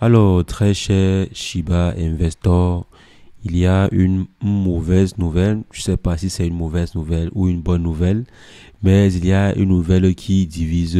Alors, très cher Shiba Investor, il y a une mauvaise nouvelle. Je ne sais pas si c'est une mauvaise nouvelle ou une bonne nouvelle, mais il y a une nouvelle qui divise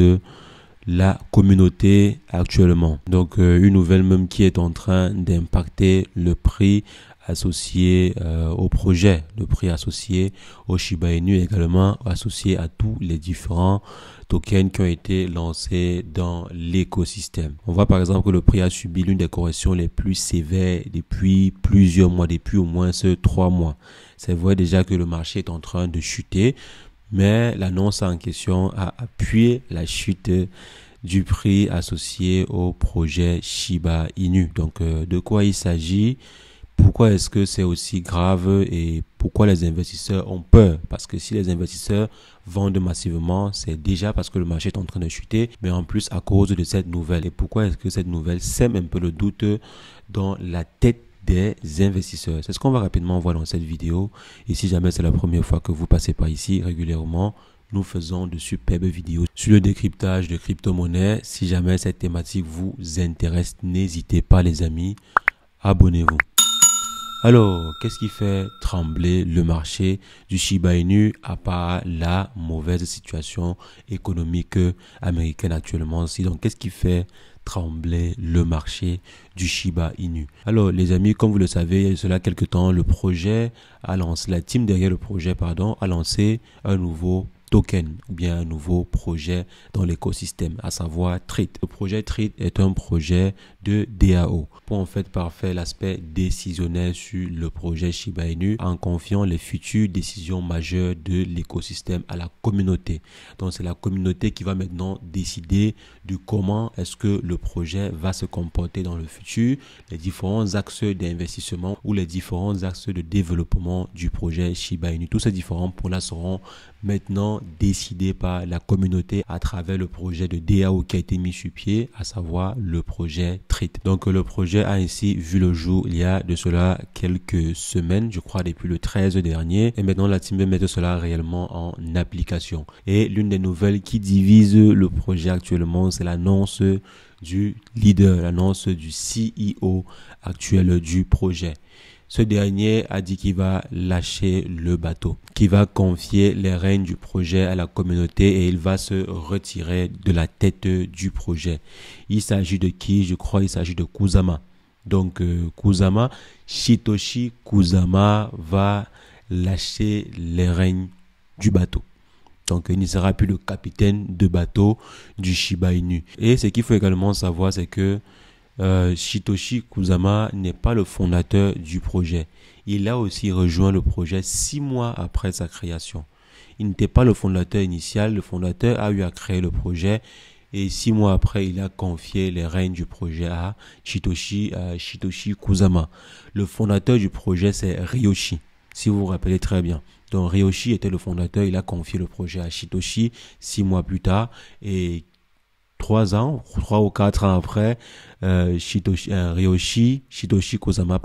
la communauté actuellement. Donc, une nouvelle même qui est en train d'impacter le prix associé au projet, le prix associé au Shiba Inu, également associé à tous les différents tokens qui ont été lancés dans l'écosystème. On voit par exemple que le prix a subi l'une des corrections les plus sévères depuis plusieurs mois, depuis au moins 3 mois. C'est vrai déjà que le marché est en train de chuter, mais l'annonce en question a appuyé la chute du prix associé au projet Shiba Inu. Donc, de quoi il s'agit? Pourquoi est-ce que c'est aussi grave et pourquoi les investisseurs ont peur? Parce que si les investisseurs vendent massivement, c'est déjà parce que le marché est en train de chuter, mais en plus à cause de cette nouvelle. Et pourquoi est-ce que cette nouvelle sème un peu le doute dans la tête des investisseurs? C'est ce qu'on va rapidement voir dans cette vidéo. Et si jamais c'est la première fois que vous passez par ici régulièrement, nous faisons de superbes vidéos sur le décryptage de crypto-monnaies. Si jamais cette thématique vous intéresse, n'hésitez pas les amis, abonnez-vous. Alors, qu'est-ce qui fait trembler le marché du Shiba Inu à part la mauvaise situation économique américaine actuellement aussi? Donc, qu'est-ce qui fait trembler le marché du Shiba Inu? Alors, les amis, comme vous le savez, il y a cela quelques temps, la team derrière le projet, a lancé un nouveau token ou bien un nouveau projet dans l'écosystème, à savoir TREAT. Le projet TREAT est un projet de DAO pour en fait parfaire l'aspect décisionnel sur le projet Shiba Inu en confiant les futures décisions majeures de l'écosystème à la communauté. Donc c'est la communauté qui va maintenant décider de comment est-ce que le projet va se comporter dans le futur, les différents axes d'investissement ou les différents axes de développement du projet Shiba Inu. Tous ces différents points-là seront maintenant décidé par la communauté à travers le projet de DAO qui a été mis sur pied, à savoir le projet TREAT. Donc le projet a ainsi vu le jour il y a de cela quelques semaines, je crois depuis le 13 dernier, et maintenant la team veut mettre cela réellement en application. Et l'une des nouvelles qui divise le projet actuellement, c'est l'annonce du leader, l'annonce du CEO actuel du projet. Ce dernier a dit qu'il va lâcher le bateau, qu'il va confier les rênes du projet à la communauté et il va se retirer de la tête du projet. Il s'agit de qui? Je crois qu'il s'agit de Kusama. Donc Satoshi Kusama va lâcher les rênes du bateau. Donc, il ne sera plus le capitaine de bateau du Shiba Inu. Et ce qu'il faut également savoir, c'est que Satoshi Kusama n'est pas le fondateur du projet. Il a aussi rejoint le projet 6 mois après sa création. Il n'était pas le fondateur initial. Le fondateur a eu à créer le projet et 6 mois après, il a confié les rênes du projet à Satoshi Kusama. Le fondateur du projet, c'est Ryoshi, si vous vous rappelez très bien. Donc Ryoshi était le fondateur, il a confié le projet à Satoshi 6 mois plus tard et 3 ou 4 ans après, Satoshi Kusama,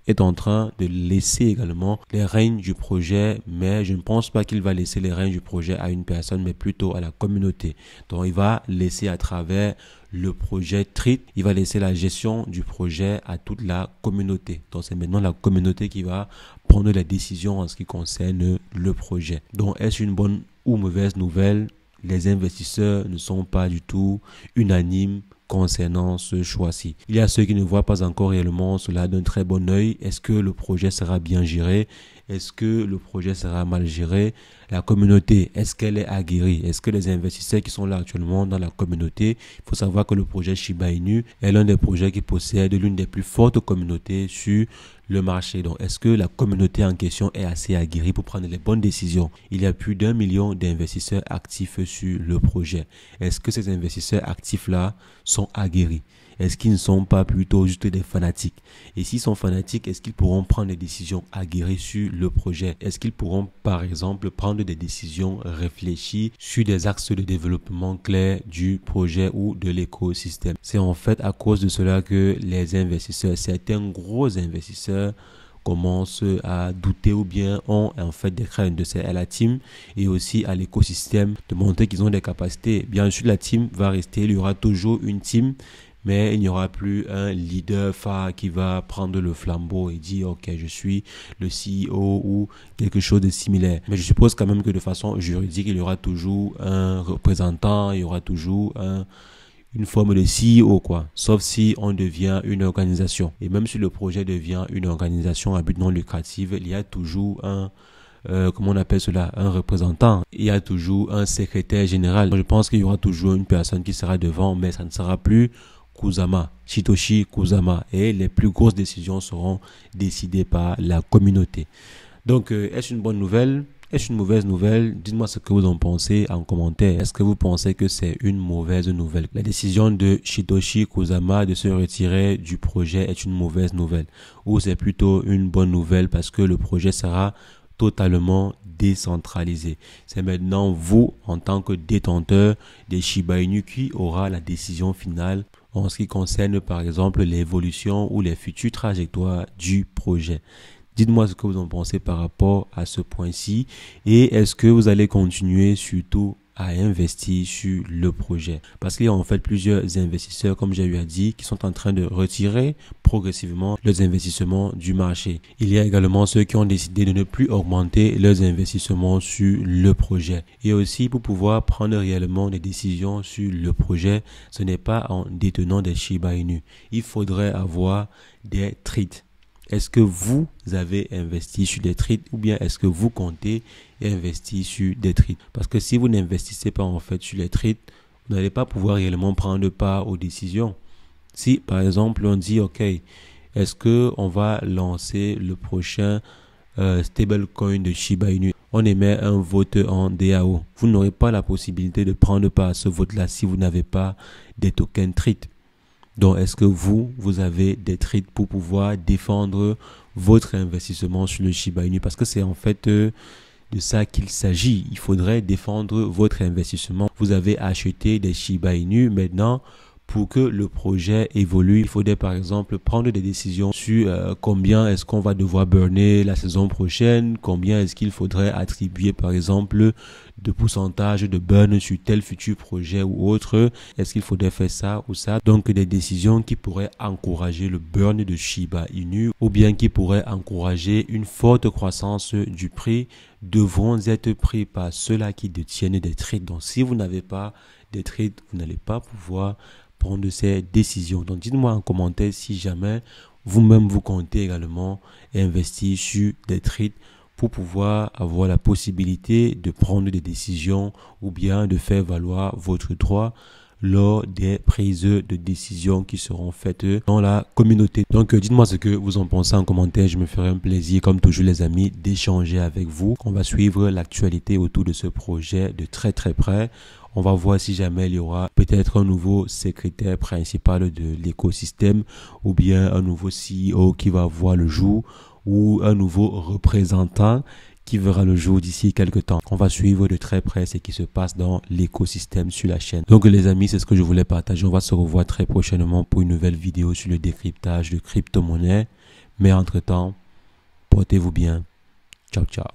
est en train de laisser également les rênes du projet, mais je ne pense pas qu'il va laisser les rênes du projet à une personne, mais plutôt à la communauté. Donc, il va laisser à travers le projet TREAT, il va laisser la gestion du projet à toute la communauté. Donc, c'est maintenant la communauté qui va prendre les décisions en ce qui concerne le projet. Donc, est-ce une bonne ou mauvaise nouvelle? Les investisseurs ne sont pas du tout unanimes concernant ce choix-ci. Il y a ceux qui ne voient pas encore réellement cela d'un très bon œil. Est-ce que le projet sera bien géré? Est-ce que le projet sera mal géré? La communauté, est-ce qu'elle est aguerrie? Est-ce que les investisseurs qui sont là actuellement dans la communauté, il faut savoir que le projet Shiba Inu est l'un des projets qui possède l'une des plus fortes communautés sur le marché. Donc, est-ce que la communauté en question est assez aguerrie pour prendre les bonnes décisions? Il y a plus d'1 million d'investisseurs actifs sur le projet. Est-ce que ces investisseurs actifs-là sont aguerris? Est-ce qu'ils ne sont pas plutôt juste des fanatiques? Et s'ils sont fanatiques, est-ce qu'ils pourront prendre des décisions aguerries sur le projet? Est-ce qu'ils pourront, par exemple, prendre des décisions réfléchies sur des axes de développement clairs du projet ou de l'écosystème? C'est en fait à cause de cela que les investisseurs, certains gros investisseurs, commencent à douter ou bien ont en fait des craintes à la team et aussi à l'écosystème de montrer qu'ils ont des capacités. Bien sûr, la team va rester, il y aura toujours une team, mais il n'y aura plus un leader phare qui va prendre le flambeau et dire ok, je suis le CEO ou quelque chose de similaire. Mais je suppose quand même que de façon juridique, il y aura toujours un représentant, il y aura toujours une forme de CEO, quoi. Sauf si on devient une organisation. Et même si le projet devient une organisation à but non lucratif, il y a toujours comment on appelle cela, un représentant. Il y a toujours un secrétaire général. Je pense qu'il y aura toujours une personne qui sera devant, mais ça ne sera plus Kusama, Shitoshi Kusama. Et les plus grosses décisions seront décidées par la communauté. Donc, est-ce une bonne nouvelle? Est-ce une mauvaise nouvelle? Dites-moi ce que vous en pensez en commentaire. Est-ce que vous pensez que c'est une mauvaise nouvelle? La décision de Shitoshi Kusama de se retirer du projet est une mauvaise nouvelle? Ou c'est plutôt une bonne nouvelle parce que le projet sera totalement décentralisé? C'est maintenant vous, en tant que détenteur des Shiba Inu, qui aura la décision finale en ce qui concerne par exemple l'évolution ou les futures trajectoires du projet. Dites-moi ce que vous en pensez par rapport à ce point-ci et est-ce que vous allez continuer surtout à investir sur le projet? Parce qu'il y a en fait plusieurs investisseurs, comme j'ai eu à dire, qui sont en train de retirer progressivement leurs investissements du marché. Il y a également ceux qui ont décidé de ne plus augmenter leurs investissements sur le projet. Et aussi, pour pouvoir prendre réellement des décisions sur le projet, ce n'est pas en détenant des Shiba Inu. Il faudrait avoir des trades. Est-ce que vous avez investi sur des trades ou bien est-ce que vous comptez investir sur des trades? Parce que si vous n'investissez pas en fait sur les trades, vous n'allez pas pouvoir réellement prendre part aux décisions. Si par exemple on dit ok, est-ce que on va lancer le prochain stablecoin de Shiba Inu? On émet un vote en DAO. Vous n'aurez pas la possibilité de prendre part à ce vote-là si vous n'avez pas des tokens trades. Donc, est-ce que vous avez des trades pour pouvoir défendre votre investissement sur le Shiba Inu? Parce que c'est en fait de ça qu'il s'agit. Il faudrait défendre votre investissement. Vous avez acheté des Shiba Inu. Maintenant, pour que le projet évolue, il faudrait par exemple prendre des décisions sur combien est-ce qu'on va devoir burner la saison prochaine, combien est-ce qu'il faudrait attribuer par exemple de pourcentage de burn sur tel futur projet ou autre, est-ce qu'il faudrait faire ça ou ça. Donc des décisions qui pourraient encourager le burn de Shiba Inu ou bien qui pourraient encourager une forte croissance du prix devront être pris par ceux-là qui détiennent des trades. Donc si vous n'avez pas des trades, vous n'allez pas pouvoir prendre ces décisions. Donc dites-moi en commentaire si jamais vous-même vous comptez également investir sur des trades pour pouvoir avoir la possibilité de prendre des décisions ou bien de faire valoir votre droit lors des prises de décision qui seront faites dans la communauté. Donc dites-moi ce que vous en pensez en commentaire. Je me ferai un plaisir comme toujours les amis d'échanger avec vous. On va suivre l'actualité autour de ce projet de très très près. On va voir si jamais il y aura peut-être un nouveau secrétaire principal de l'écosystème ou bien un nouveau CEO qui va voir le jour ou un nouveau représentant qui verra le jour d'ici quelques temps. On va suivre de très près ce qui se passe dans l'écosystème sur la chaîne. Donc les amis, c'est ce que je voulais partager. On va se revoir très prochainement pour une nouvelle vidéo sur le décryptage de crypto-monnaies. Mais entre-temps, portez-vous bien. Ciao, ciao.